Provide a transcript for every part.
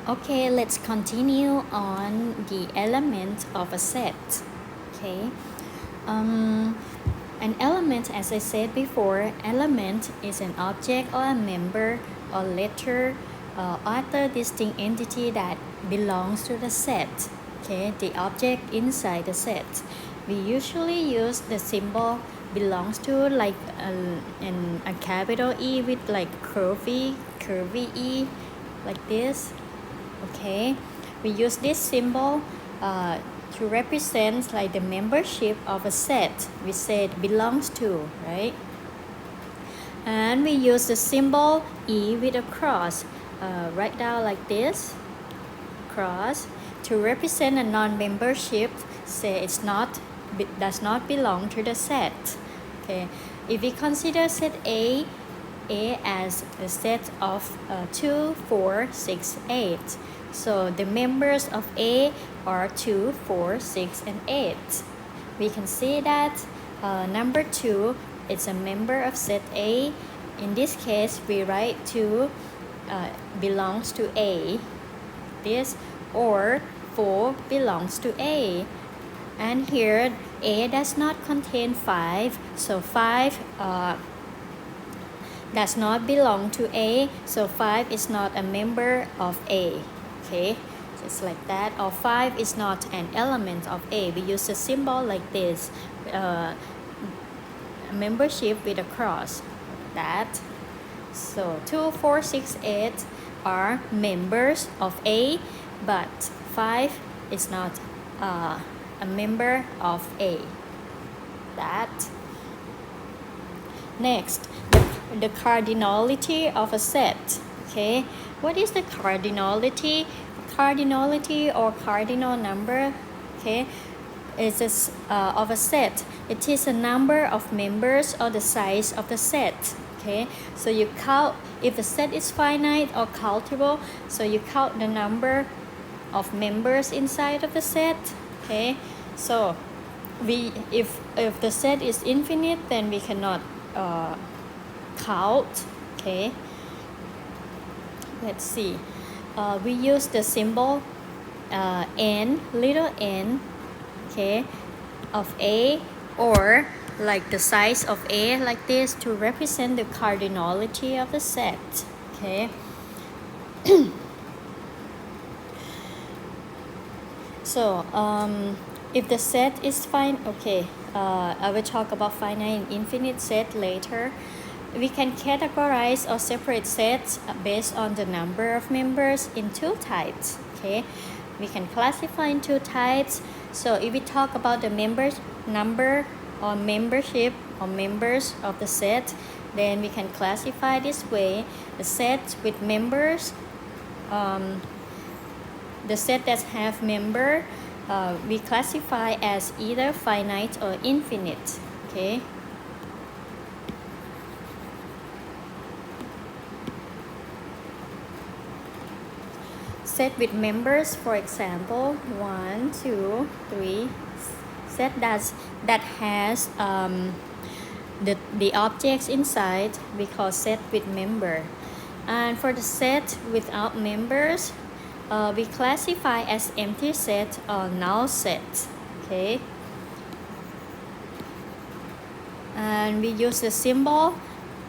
Okay, let's continue on the element of a set. Okay. Um, an element, as I said before, element is an object or a member or letter or other distinct entity that belongs to the set. Okay, the object inside the set. We usually use the symbol belongs to like a capital E with like curvy E like this. Okay, we use this symbol to represent like the membership of a set we said belongs to, right? And we use the symbol E with a cross, write down like this, cross, to represent a non-membership, say does not belong to the set. Okay, if we consider set A as a set of 2, 4, 6, 8. So the members of A are 2, 4, 6, and 8. We can see that number 2 is a member of set A. In this case, we write 2 belongs to A. This or 4 belongs to A. And here A does not contain 5, so 5 does not belong to A, so 5 is not a member of A. Okay, just like that. Or 5 is not an element of A. We use a symbol like this, membership with a cross, that. So 2, 4, 6, 8 are members of A, but 5 is not a member of A. That. Next, the cardinality of a set. Okay, what is the cardinality? Cardinality or cardinal number, okay, is of a set. It is a number of members or the size of the set. Okay, so you count if the set is finite or countable, so you count the number of members inside of the set. Okay, so if the set is infinite, then we cannot count. Okay, let's see. We use the symbol n, little n, okay, of A, or like the size of A like this to represent the cardinality of the set. Okay. So if the set is fine, okay, I will talk about finite and infinite set later. We can categorize or separate sets based on the number of members in two types. Okay, we can classify in two types. So if we talk about the members number or membership or members of the set, then we can classify this way: the set with members, the set that have member, we classify as either finite or infinite. Okay. Set with members, for example, 1, 2, 3. Set that has the objects inside, we call set with member. And for the set without members, we classify as empty set or null set. Okay. And we use the symbol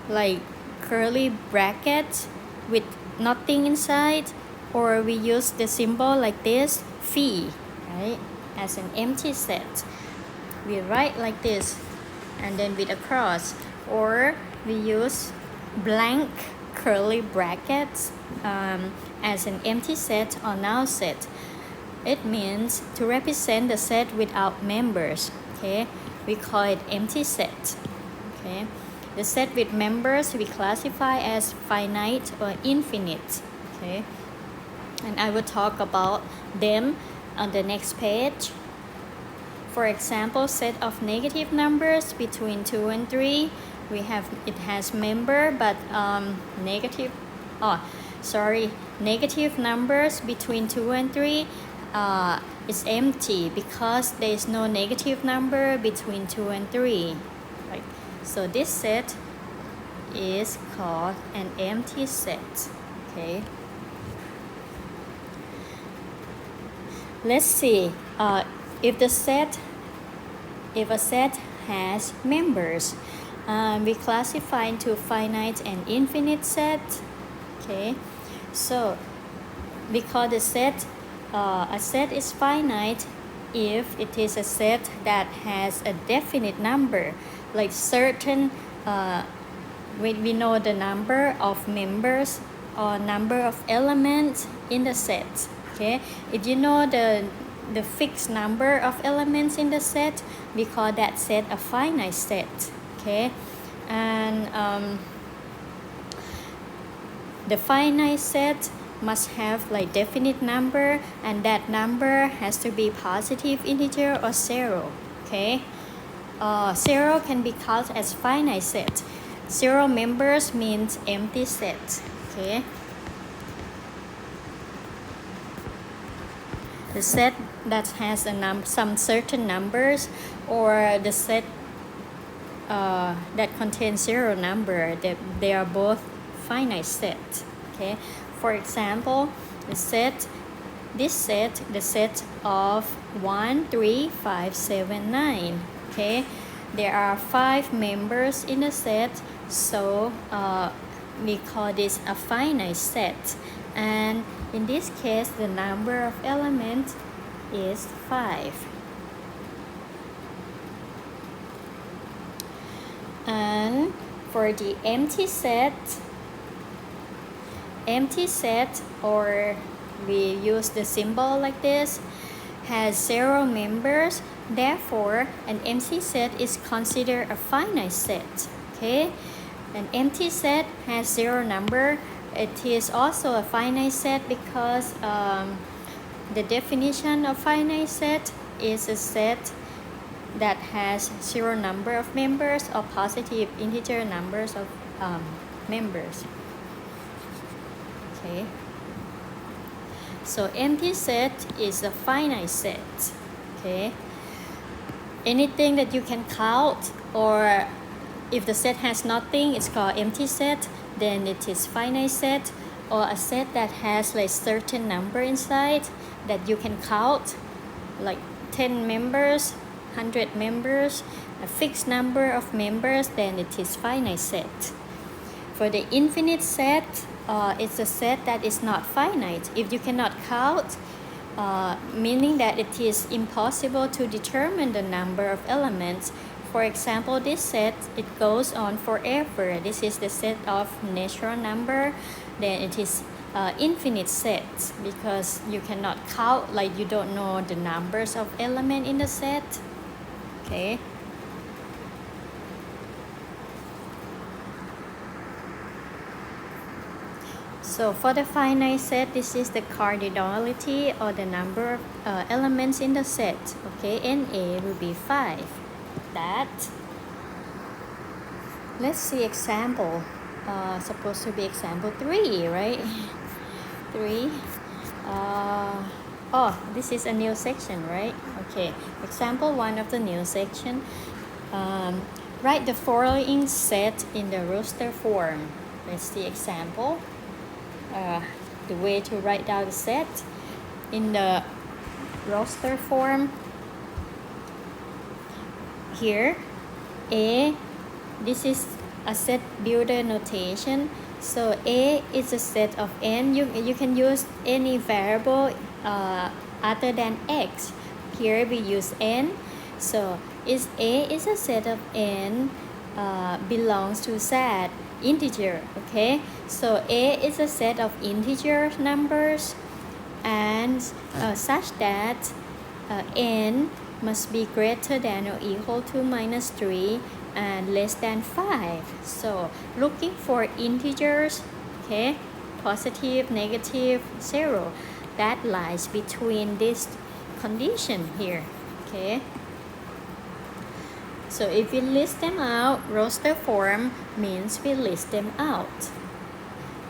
like curly bracket with nothing inside, or we use the symbol like this, phi, right, as an empty set. We write like this and then with a cross, or we use blank curly brackets as an empty set or null set. It means to represent the set without members. Okay, we call it empty set. Okay, the set with members we classify as finite or infinite. Okay, and I will talk about them on the next page. For example, set of negative numbers between 2 and 3, it has member, but negative numbers between 2 and 3 is empty because there is no negative number between 2 and 3. Right? So this set is called an empty set. Okay. let's see. If the set, if a set has members, we classify into finite and infinite set. Okay, so we call the set a set is finite if it is a set that has a definite number, like certain when we know the number of members or number of elements in the set. Okay, if you know the fixed number of elements in the set, we call that set a finite set. Okay, and the finite set must have like definite number, and that number has to be positive integer or zero. Okay, zero can be called as finite set. Zero members means empty set. Okay, the set that has some certain numbers, or the set that contains zero number, that they are both finite set. Okay, for example, the set of 1 3 5 7 9. Okay, there are 5 members in the set, so we call this a finite set, and in this case the number of elements is 5. And for the empty set, or we use the symbol like this, has 0 members. Therefore, an empty set is considered a finite set. Okay, an empty set has 0 number. It is also a finite set because the definition of finite set is a set that has 0 number of members or positive integer numbers of members. Okay, so empty set is a finite set. Okay, anything that you can count, or if the set has nothing, it's called empty set, then it is finite set. Or a set that has like certain number inside that you can count, like 10 members, 100 members, a fixed number of members, then it is finite set. For the infinite set, it's a set that is not finite. If you cannot count, meaning that it is impossible to determine the number of elements. For example, this set, it goes on forever. This is the set of natural number. Then it is infinite set because you cannot count, like you don't know the numbers of element in the set. Okay. So for the finite set, this is the cardinality, or the number of elements in the set. Okay, Na will be 5. That. Let's see example. Supposed to be example 3, right? 3. This is a new section, right? Okay, example 1 of the new section. Write the following set in the roster form. Let's see example. The way to write down the set in the roster form. Here, A, this is a set builder notation. So A is a set of n. You can use any variable other than x. Here we use n. So A is a set of n belongs to Z, integer. Okay, so A is a set of integer numbers, and such that n must be greater than or equal to -3 and less than 5. So looking for integers, okay, positive, negative, 0, that lies between this condition here. Okay, so if we list them out, roster form means we list them out.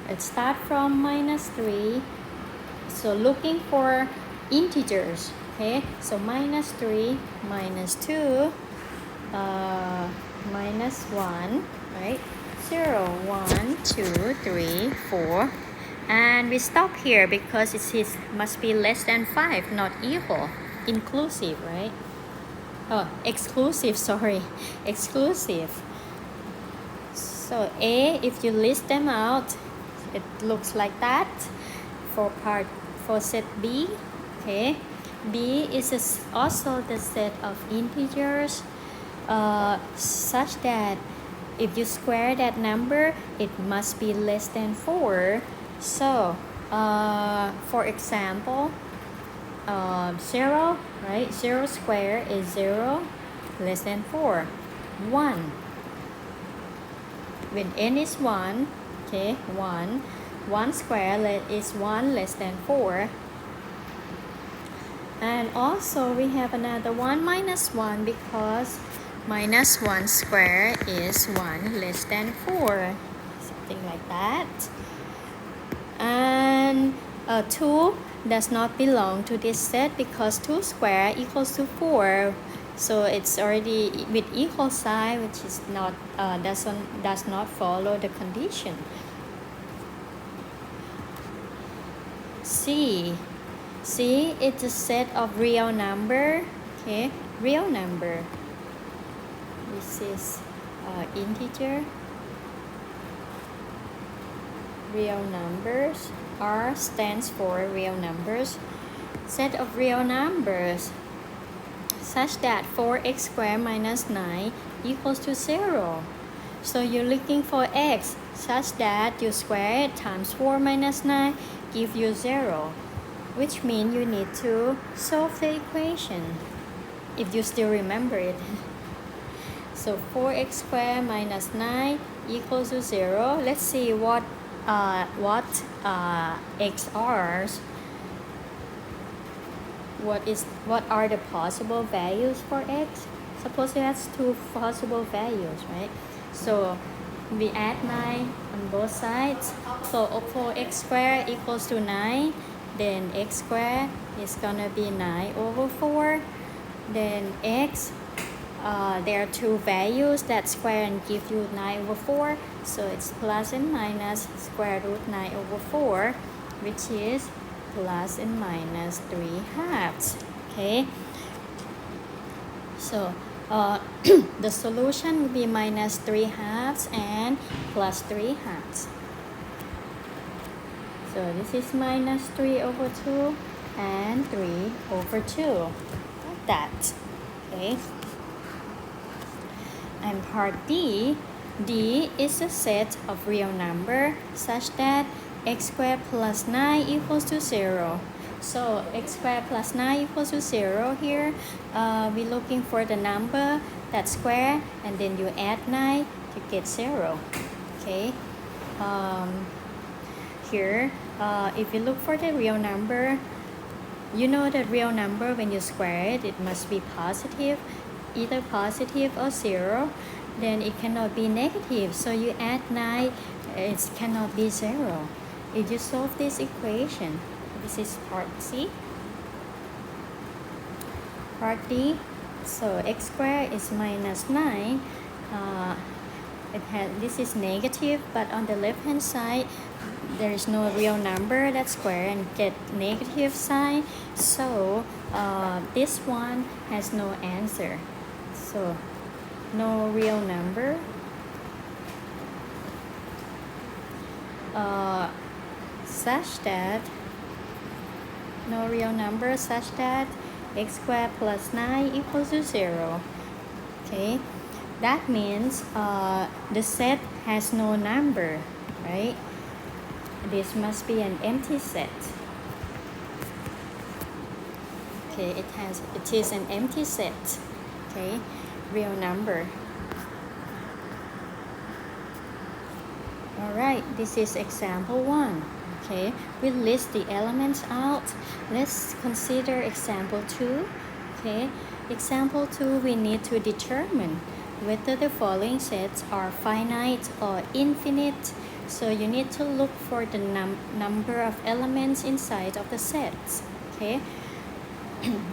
Let's start from -3. So looking for integers. Okay, so -3, -2, -1, right? 0, 1, 2, 3, 4, And we stop here because must be less than 5, not equal. Inclusive, right? Oh, exclusive, sorry. Exclusive. So A, if you list them out, it looks like that for set B. Okay, B is also the set of integers such that if you square that number, it must be less than 4. So for example, 0, right? 0 square is 0 less than 4. 1, when n is 1, okay, 1 square is 1 less than 4. And also we have another one minus 1 because minus 1 square is 1 less than 4. Something like that. And 2 does not belong to this set because 2 square equals to 4. So it's already with equal sign, which is not does not follow the condition. C is a set of real number. Okay, real number. This is integer. Real numbers. R stands for real numbers. Set of real numbers such that 4x squared minus 9 equals to 0. So you're looking for x such that you square it times 4 minus 9 give you 0, which means you need to solve the equation if you still remember it. So 4x squared minus 9 equals to 0. Let's see what x are. What are the possible values for x? Suppose it has 2 possible values, right? So we add 9 on both sides. So 4x squared equals to 9. Then x squared is gonna be 9 over 4. Then x, there are 2 values that square and give you 9 over 4. So it's plus and minus square root 9 over 4, which is plus and minus 3/2. Okay. So the solution will be minus 3/2 and plus 3/2. So this is minus 3 over 2 and 3 over 2. Like that. Okay. And part D is a set of real number such that x squared plus 9 equals to 0. So x squared plus 9 equals to 0 here. We're looking for the number that's square and then you add 9 to get 0. Okay. Here, if you look for the real number, you know that real number when you square it, it must be positive, either positive or 0. Then it cannot be negative. So you add 9, it cannot be 0. If you solve this equation, this is part C. Part D, so x squared is minus 9. This is negative, but on the left hand side, there is no real number that's square and get negative sign. So this one has no answer. So no real number. Such that no real number such that x squared plus 9 equals to 0. Okay, that means the set has no number, right? This must be an empty set. Okay, it is an empty set. Okay, real number. Alright, this is example 1. Okay, we list the elements out. Let's consider example 2. Okay, example 2, we need to determine whether the following sets are finite or infinite. So you need to look for the number of elements inside of the sets. Okay,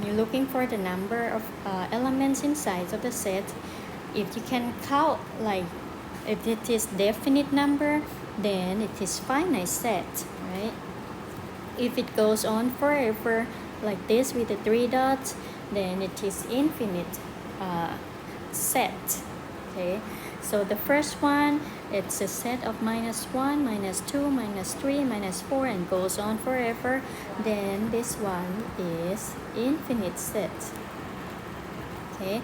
you're looking for the number of elements inside of the set. If you can count, like if it is definite number, then it is finite set, right? If it goes on forever like this with the three dots, then it is infinite set. Okay, so the first one, it's a set of -1, -2, -3, -4, and goes on forever. Then this one is infinite set. Okay,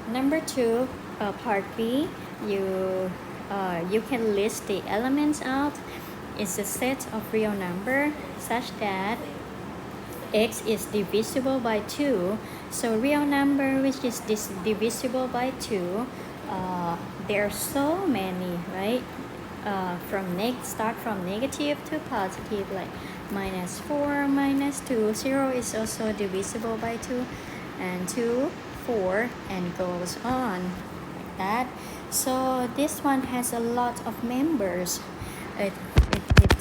number 2, part B, you can list the elements out. It's a set of real number such that x is divisible by 2. So real number which is divisible by 2, there are so many, right? Start from negative to positive, like -4, -2. 0 is also divisible by 2, and 2, 4, and goes on like that. So this one has a lot of members. It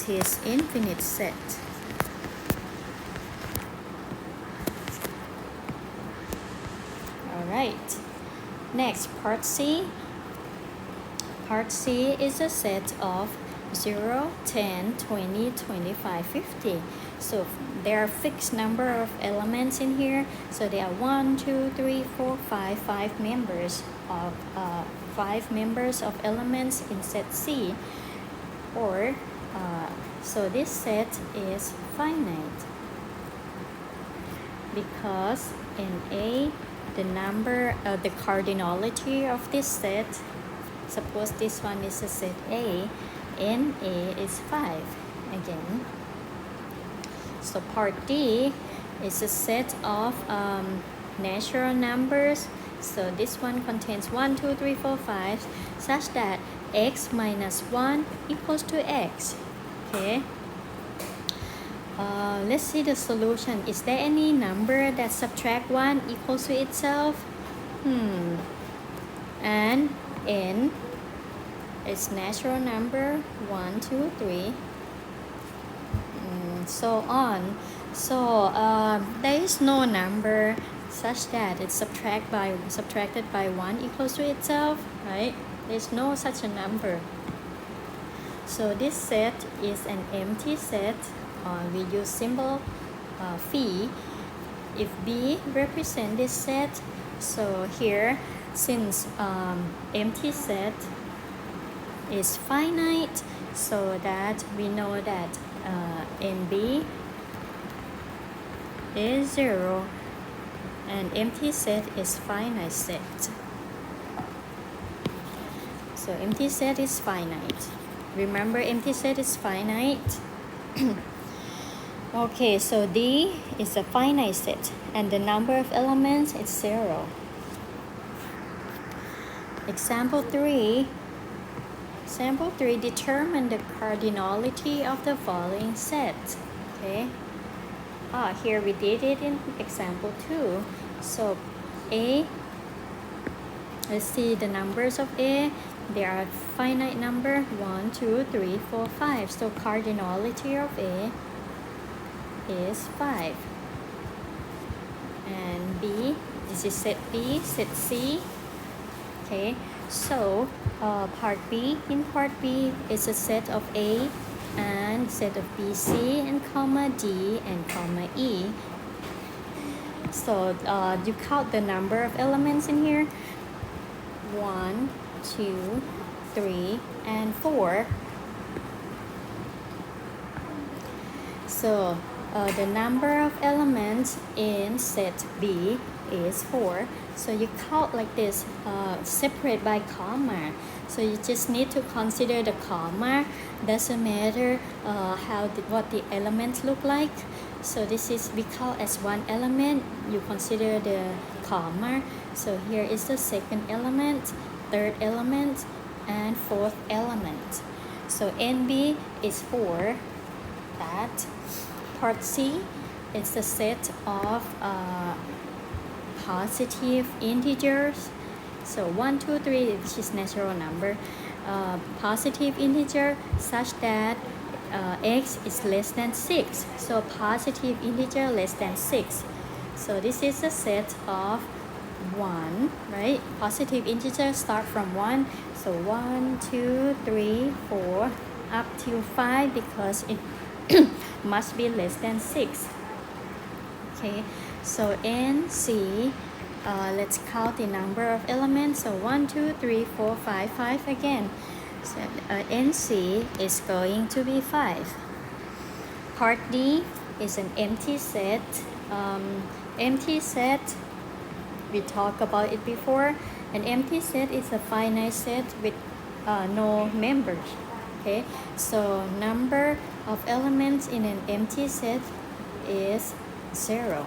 is infinite set. Alright, next, part C. Part C is a set of 0, 10, 20, 25, 50. So there are fixed number of elements in here. So there are 1, 2, 3, 4, 5 members of 5 members of elements in set C. Or so this set is finite because in A, the number, the cardinality of this set, suppose this one is a set A, in A is 5 again. So part D is a set of natural numbers. So this one contains 1, 2, 3, 4, 5, such that x minus 1 equals to x. Okay. Let's see the solution. Is there any number that subtract 1 equals to itself? And n is natural number 1, 2, 3, so on. So there is no number such that it's subtracted by 1 equals to itself, right? There's no such a number. So this set is an empty set. We use symbol phi. If B represent this set, so here, since empty set is finite, so that we know that NB is 0 and empty set is finite set. So empty set is finite. Remember, empty set is finite. Okay, so D is a finite set and the number of elements is 0. Example 3. Example 3, determine the cardinality of the following set. Okay. Here we did it in example 2. So A, let's see the numbers of A. There are finite number 1, 2, 3, 4, 5. So cardinality of A is 5. And B, this is set B, set C. Okay, so part B, in part B is a set of A and set of B, C, and comma D and comma E. So you count the number of elements in here. 1, 2, 3, and 4. So the number of elements in set B is 4. So you count like this, separate by comma. So you just need to consider the comma. Doesn't matter what the elements look like. So this is, we count as one element. You consider the comma. So here is the second element, third element, and fourth element. So NB is 4. That part C is the set of positive integers. So 1, 2, 3, which is natural number, positive integer such that x is less than 6. So positive integer less than 6. So this is a set of 1, right? Positive integer start from 1. So 1, 2, 3, 4 up to 5 because must be less than 6. Okay, so NC, let's count the number of elements. So 1, 2, 3, 4, 5, 5 again. So NC is going to be 5. Part D is an empty set. Empty set, we talked about it before. An empty set is a finite set with no members. Okay, so number of elements in an empty set is 0.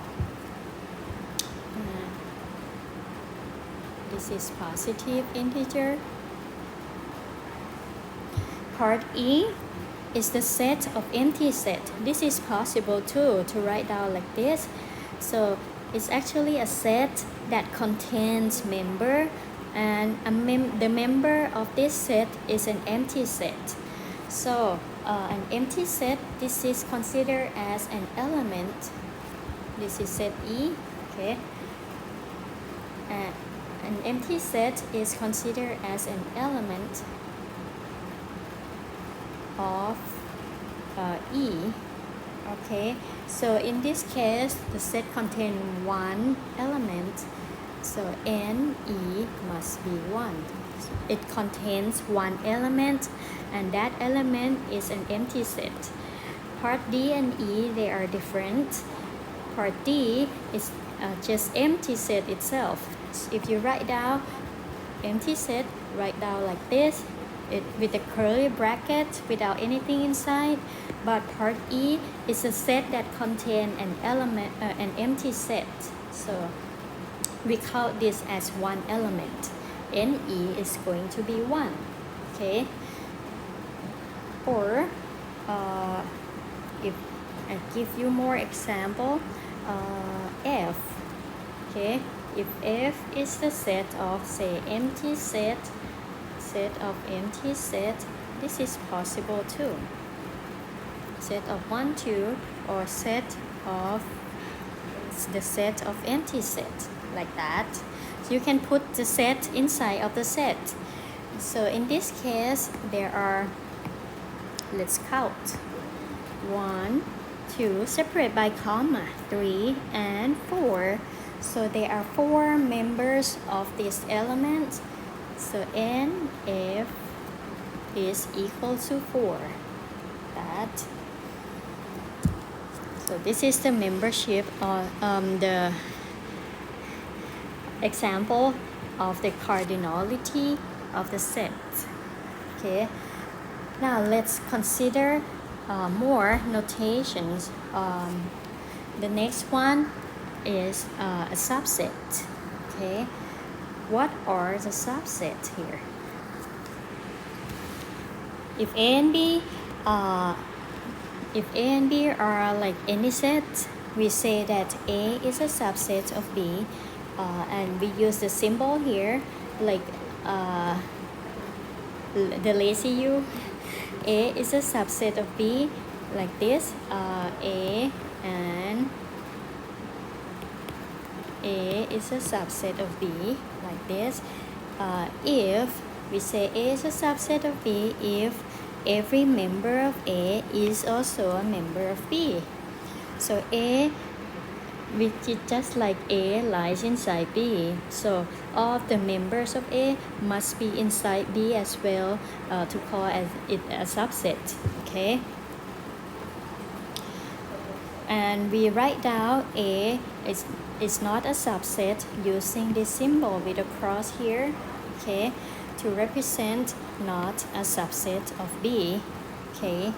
This is positive integer. Part E is the set of empty set. This is possible too to write down like this. So it's actually a set that contains member, and the member of this set is an empty set. So an empty set, this is considered as an element. This is set E. Okay. An empty set is considered as an element of E. Okay, so in this case the set contains one element, so NE must be 1. It contains one element, and that element is an empty set. Part D and E, they are different. Part D is just empty set itself. So if you write down empty set, write down like this, with a curly bracket without anything inside. But part E is a set that contains an element, an empty set. So we count this as one element. NE is going to be 1. Okay. Or if I give you more example, F. Okay. If F is the set of, say, empty set of empty set, this is possible too. Set of 1, 2, or set of the set of empty set, like that. So you can put the set inside of the set. So in this case, there are, let's count, 1, 2, separate by comma, 3 and 4. So there are 4 members of this element. So NF is equal to 4. That. So this is the membership of the example of the cardinality of the set. Okay. Now let's consider more notations. The next one is a subset. Okay, what are the subsets here? If A and B are like any set, we say that A is a subset of B, and we use the symbol here like the lazy U. A is a subset of B, like this. A is a subset of B, like this. If we say A is a subset of B, if every member of A is also a member of B. So A, which is just like A, lies inside B. So all of the members of A must be inside B as well, to call it a subset. Okay. And we write down A is not a subset using this symbol with a cross here, okay, to represent not a subset of B. Okay,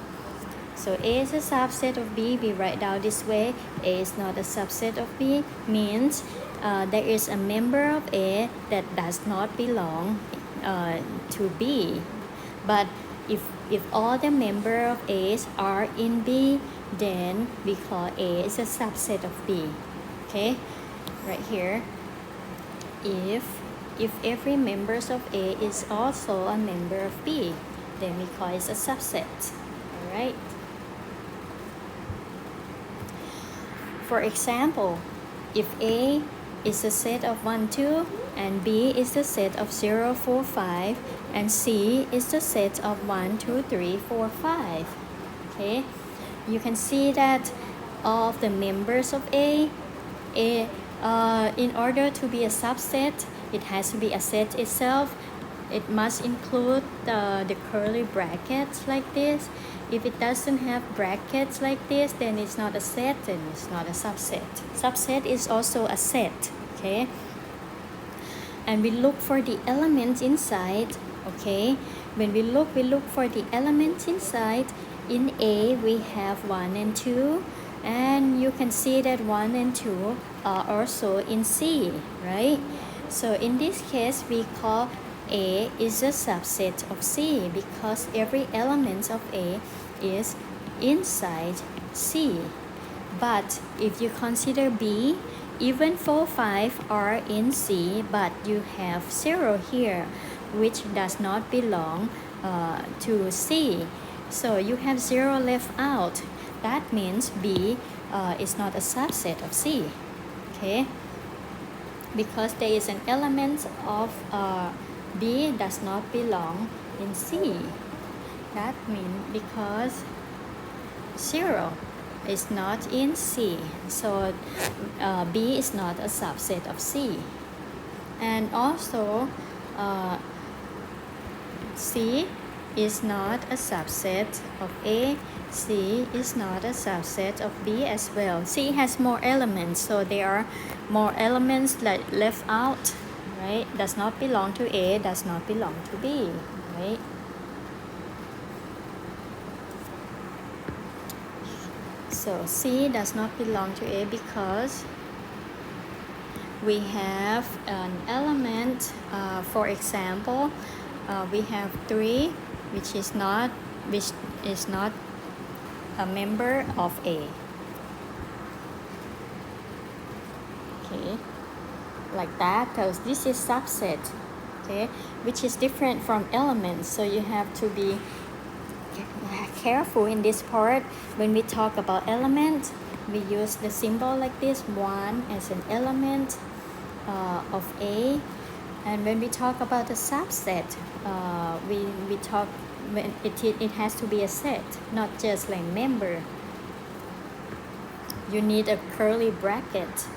so A is a subset of B. We write down this way. A is not a subset of B means there is a member of A that does not belong to B. But if all the member of A's are in B, then we call A is a subset of B. Okay, right here. If every members of A is also a member of B, then we call it a subset. All right. For example, if A is a set of 1, 2, and B is the set of 0, 4, 5, and C is the set of 1, 2, 3, 4, 5. Okay. you can see that all of the members of A in order to be a subset, it has to be a set itself. It must include the curly brackets like this. If it doesn't have brackets like this, then it's not a set and it's not a subset. Subset is also a set, okay? And we look for the elements inside, okay? When we look for the elements inside. In A, we have 1 and 2, and you can see that 1 and 2 are also in C, right? So in this case, we call A is a subset of C because every element of A is inside C. But if you consider B, even 4, 5 are in C, but you have 0 here, which does not belong to C. So you have 0 left out. That means B is not a subset of C, okay? Because there is an element of B does not belong in C. That means because 0 is not in C. So B is not a subset of C. And also C is not a subset of A. C is not a subset of B as well. C has more elements, so there are more elements that left out, right? Does not belong to A, does not belong to B, right? So C does not belong to A because we have an element, for example, we have 3, which is not a member of A. Okay, like that, because this is subset, okay, which is different from elements. So you have to be careful in this part. When we talk about element, we use the symbol like this, 1 as an element of A. And when we talk about the subset, we talk when it has to be a set, not just like member. You need a curly bracket.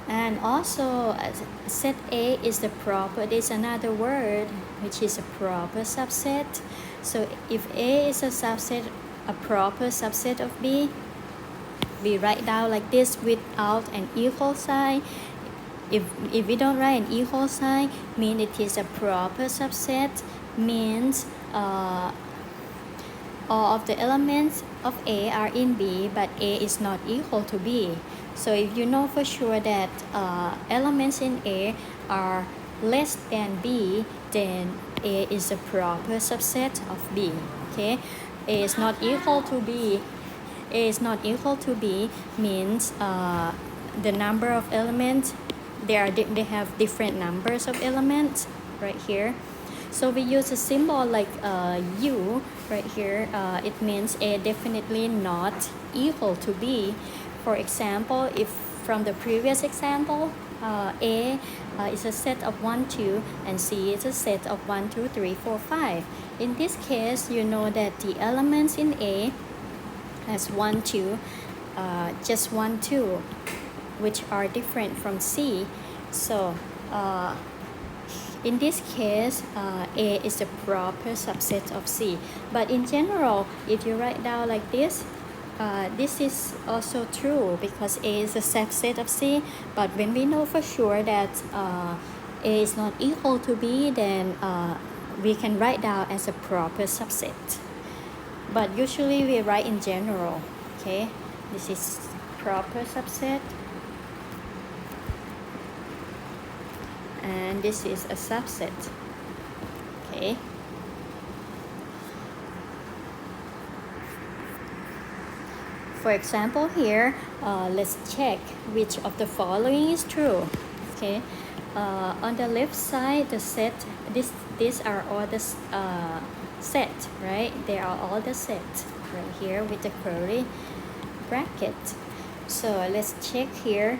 And also set A is the proper, there's another word which is a proper subset. So if A is a subset, a proper subset of B, we write down like this without an equal sign. If we don't write an equal sign, means it is a proper subset, means all of the elements of A are in B, but A is not equal to B. So if you know for sure that elements in A are less than B, then A is a proper subset of B, okay? A is not equal to B. A is not equal to B means the number of elements, they have different numbers of elements right here. So we use a symbol like U right here. It means A definitely not equal to B. For example, if from the previous example, A is a set of 1, 2, and C is a set of 1, 2, 3, 4, 5. In this case, you know that the elements in A has 1, 2, just 1, 2, which are different from C. So in this case, A is the proper subset of C. But in general, if you write down like this is also true because A is a subset of C. But when we know for sure that A is not equal to B, then we can write down as a proper subset. But usually we write in general, okay? This is proper subset. And this is a subset, okay? For example here, let's check which of the following is true, okay? On the left side, the set, these are all the set, right? They are all the set right here with the curly bracket. So let's check here.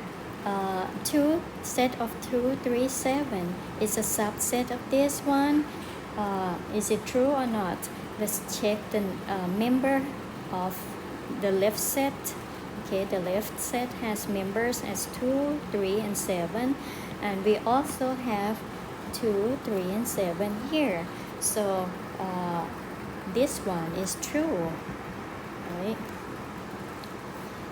2 set of 2, 3, 7 is a subset of this one. Is it true or not? let's check the member of the left set. Okay, the left set has members as 2, 3, and 7, and we also have 2, 3, and 7 here. So this one is true, right?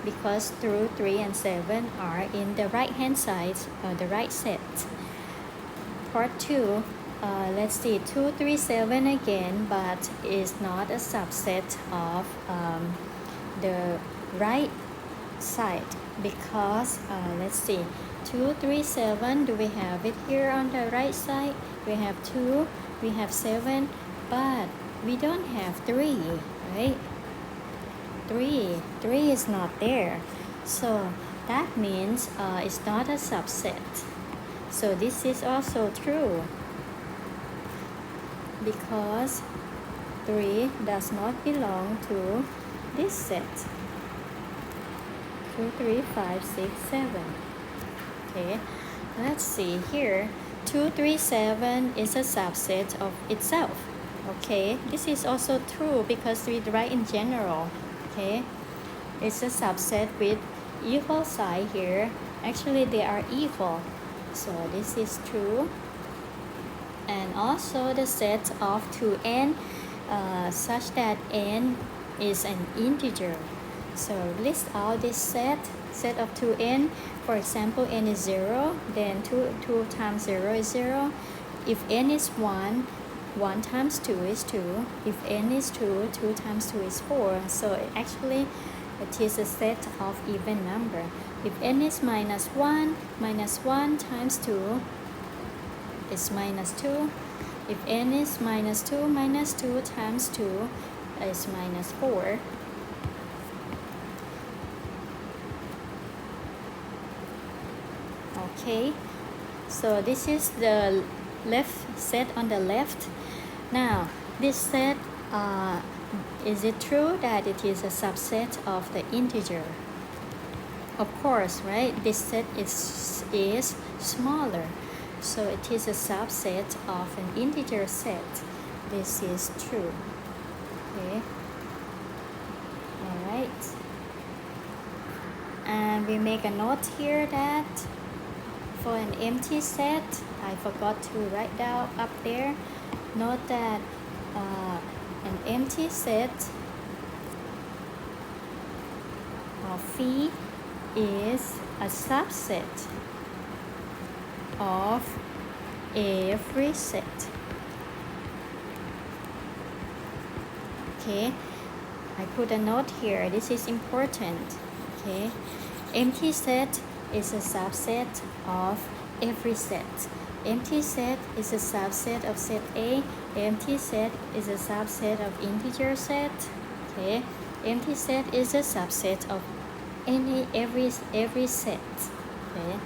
Because 2, 3, and 7 are in the right hand side, the right set. Part 2, let's see, 2, 3, 7 again, but is not a subset of the right side because let's see, 2, 3, 7, do we have it here on the right side? We have 2, we have 7, but we don't have 3, right? 3 is not there, so that means it's not a subset. So this is also true because 3 does not belong to this set. 2, 3, 5, 6, 7. Okay, let's see here. 2, 3, 7 is a subset of itself. Okay, this is also true because we write in general. Okay, it's a subset with equal sign here. Actually, they are equal. So this is true. And also the set of 2n such that n is an integer. So list out this set of 2n. For example, n is 0, then 2 times 0 is 0. If n is 1, 1 times 2 is 2. If n is 2, 2 times 2 is 4. So actually it is a set of even number. If n is minus 1 times 2 is minus 2. If n is minus 2 times 2 is minus 4. Okay, so this is the left set on the left. Now this set, is it true that it is a subset of the integer? Of course, right? This set is smaller, so it is a subset of an integer set. This is true. Okay, all right, and we make a note here that for an empty set, I forgot to write down up there. Note that an empty set of phi is a subset of every set. Okay, I put a note here. This is important. Okay, empty set is a subset of every set. Empty set is a subset of set A. Empty set is a subset of integer set. Okay, empty set is a subset of every set. Okay.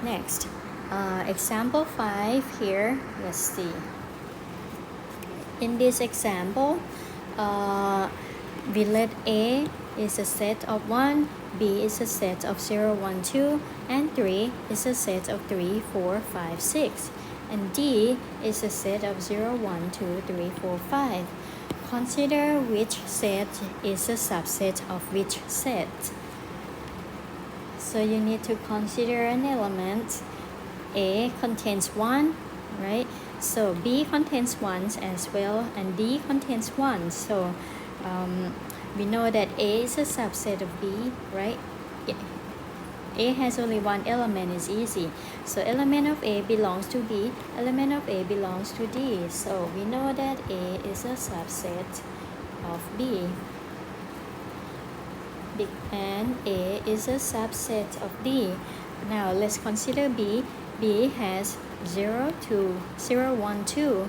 Next, example 5 here. Let's see. In this example, we let A is a set of 1, B is a set of 0, 1, 2, and 3 is a set of 3, 4, 5, 6, and D is a set of 0, 1, 2, 3, 4, 5. Consider which set is a subset of which set. So you need to consider an element. A contains 1, right? So B contains 1 as well, and D contains 1. So we know that A is a subset of B, right? A has only one element, is easy. So element of A belongs to B, element of A belongs to D. So we know that A is a subset of B. And A is a subset of D. Now let's consider B. B has 0, 2, 0, 1, 2,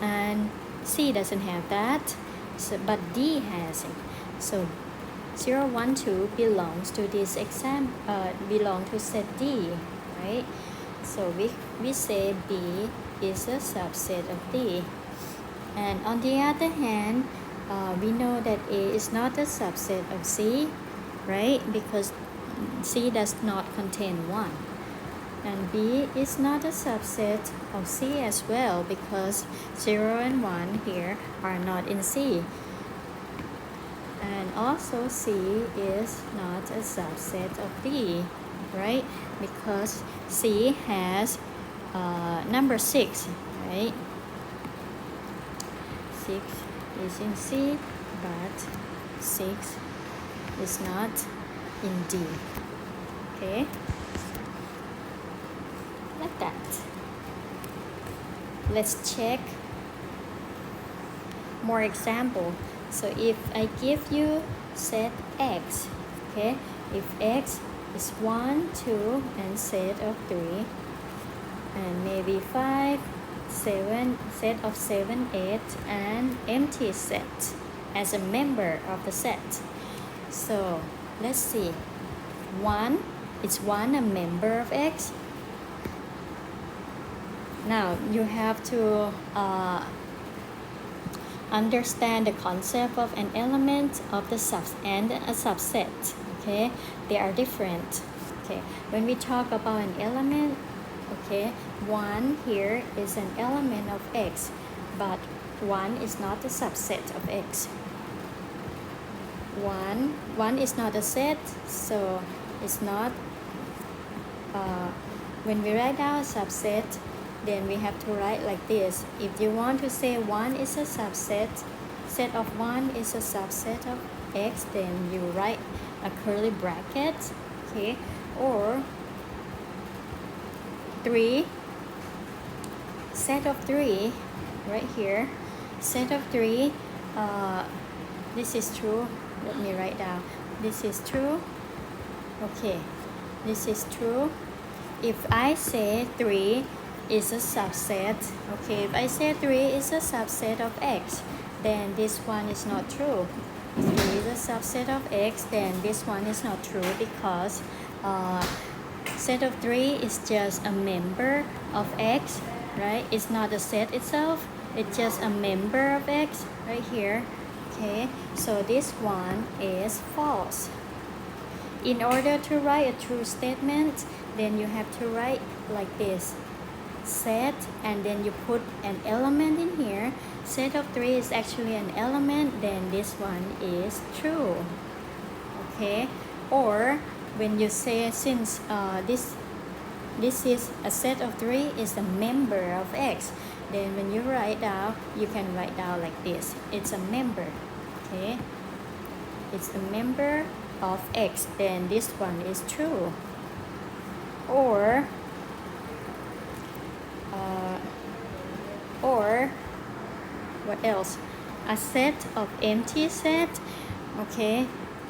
and C doesn't have that, so, but D has it. So 0, 1, 2 belongs to this belong to set D, right? So we say B is a subset of D. And on the other hand, we know that A is not a subset of C, right? Because C does not contain 1. And B is not a subset of C as well because 0 and 1 here are not in C. And also C is not a subset of D, right? Because C has number 6, right? 6 is in C, but 6 is not in D. Okay? Like that. Let's check more example. So if I give you set X, okay? If X is 1, 2, and set of 3, and maybe 5, 7, set of 7, 8, and empty set as a member of the set. So let's see. 1, is 1 a member of X? Now you have to understand the concept of an element of the and a subset. Okay, they are different. Okay, when we talk about an element, okay, 1 here is an element of X, but 1 is not a subset of X. 1 is not a set, so it's not when we write down a subset, then we have to write like this. If you want to say 1 is a subset, set of 1 is a subset of X, then you write a curly bracket, okay? Or 3, set of 3, right here, set of 3, this is true. Let me write down. This is true. Okay, this is true. If I say 3 is a subset, okay, if I say 3 is a subset of X, then this one is not true. If 3 is a subset of X, then this one is not true because set of 3 is just a member of X, right? It's not a set itself. It's just a member of X right here. Okay, so this one is false. In order to write a true statement, then you have to write like this. Set, and then you put an element in here. Set of 3 is actually an element, then this one is true. Okay, or when you say since this is a set of 3 is a member of X, then when you write down, you can write down like this. It's a member, okay? It's a member of X, then this one is true. Or what else? A set of empty set, okay?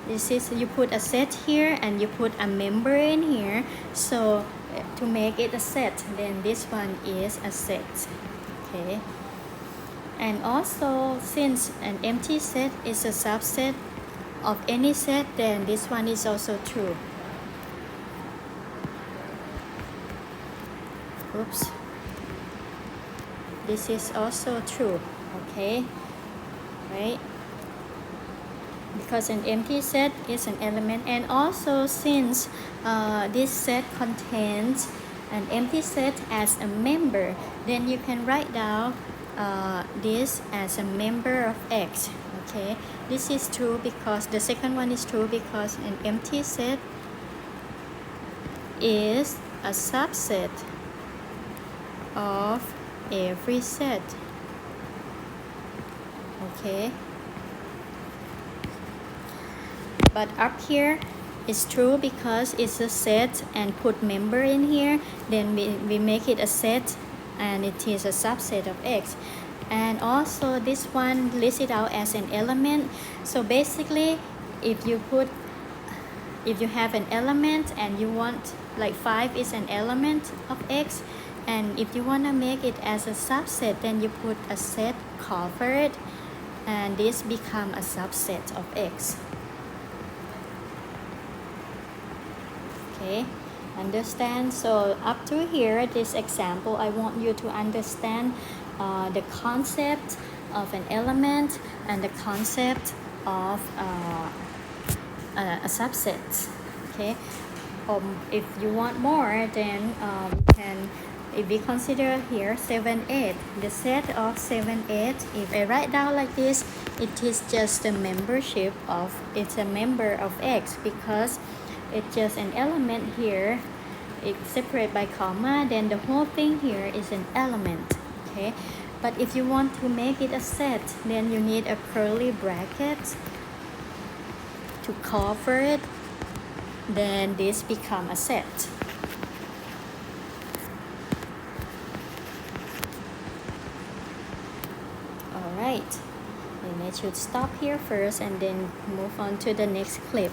This is, you put a set here and you put a member in here. So to make it a set, then this one is a set, okay? And also, since an empty set is a subset of any set, then this one is also true. Oops. This is also true, okay? Right? Because an empty set is an element, and also since this set contains an empty set as a member, then you can write down this as a member of X, okay? This is true because the second one is true because an empty set is a subset of every set, okay? But up here it's true because it's a set and put member in here, then we make it a set and it is a subset of X. And also this one lists it out as an element. So basically if you have an element and you want, like 5 is an element of X, and if you want to make it as a subset, then you put a set covered and this become a subset of X. Okay, understand? So up to here, this example, I want you to understand the concept of an element and the concept of a subset. Okay, if you want more, then can if we consider here 7 8, the set of 7 8, if I write down like this, it is just a membership of, it's a member of X, because it's just an element here, it's separate by comma, then the whole thing here is an element. Okay, but if you want to make it a set, then you need a curly bracket to cover it, then this become a set. Alright, then I should stop here first and then move on to the next clip.